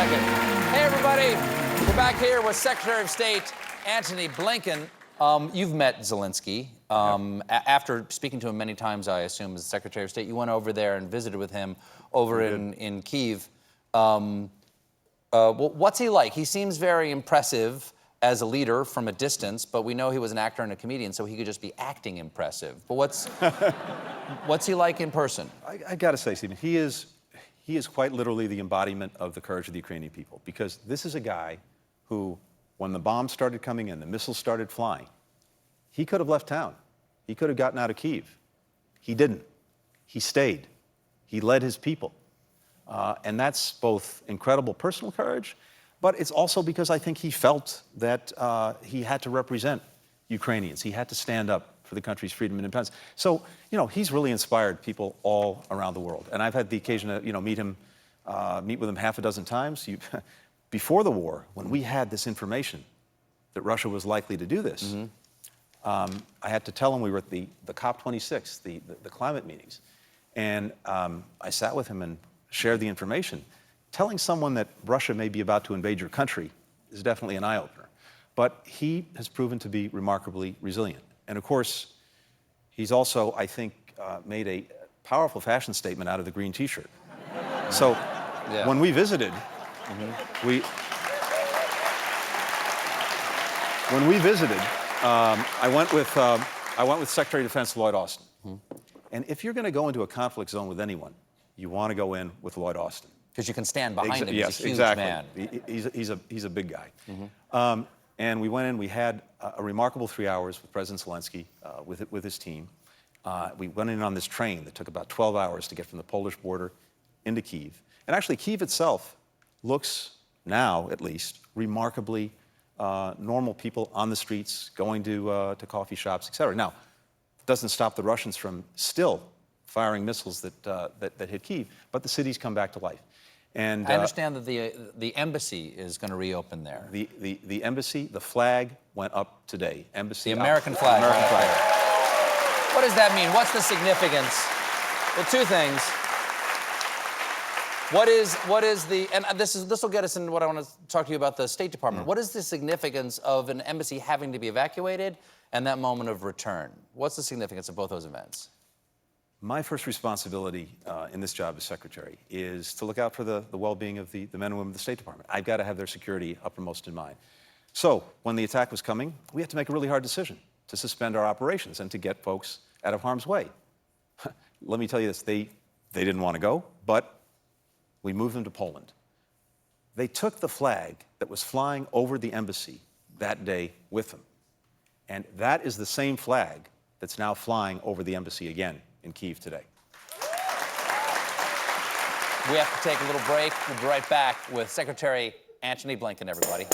second. Hey, everybody. We're back here with Secretary of State Antony Blinken. You've met Zelensky. After speaking to him many times, I assume, as Secretary of State, you went over there and visited with him over in Kyiv. What's he like? He seems very impressive as a leader from a distance, but we know he was an actor and a comedian, so he could just be acting impressive. But what's he like in person? I got to say, Stephen, he is quite literally the embodiment of the courage of the Ukrainian people, because this is a guy who, when the bombs started coming in, the missiles started flying, he could have left town. He could have gotten out of Kyiv. He didn't. He stayed. He led his people. And that's both incredible personal courage, but it's also because I think he felt that he had to represent Ukrainians. He had to stand up for the country's freedom and independence. So, he's really inspired people all around the world. And I've had the occasion to, meet with him half a dozen times. Before the war, when we had this information that Russia was likely to do this, I had to tell him we were at the COP26, the climate meetings. And I sat with him and shared the information. Telling someone that Russia may be about to invade your country is definitely an eye-opener. But he has proven to be remarkably resilient. And of course, he's also, I think, made a powerful fashion statement out of the green T-shirt. So when we visited, I went with Secretary of Defense Lloyd Austin. And if you're going to go into a conflict zone with anyone, you want to go in with Lloyd Austin. Because you can stand behind him. Yes, he's a huge exactly. man. He's a big guy. And we went in. We had a remarkable 3 hours with President Zelensky with his team. We went in on this train that took about 12 hours to get from the Polish border into Kyiv. And actually, Kyiv itself looks now, at least, remarkably normal people on the streets, going to coffee shops, et cetera. Now, it doesn't stop the Russians from still firing missiles that hit Kyiv, but the city's come back to life. And I understand that the embassy is going to reopen there. The embassy, the flag went up today. Embassy. The American flag. American flag. What does that mean? What's the significance? Well, two things. What is the, and this will get us into what I want to talk to you about, the State Department. What is the significance of an embassy having to be evacuated and that moment of return? What's the significance of both those events? My first responsibility in this job as secretary is to look out for the well-being of the men and women of the State Department. I've got to have their security uppermost in mind. So when the attack was coming, we had to make a really hard decision to suspend our operations and to get folks out of harm's way. Let me tell you this, they didn't want to go, but we moved them to Poland. They took the flag that was flying over the embassy that day with them. And that is the same flag that's now flying over the embassy again in Kyiv today. We have to take a little break. We'll be right back with Secretary Antony Blinken, everybody.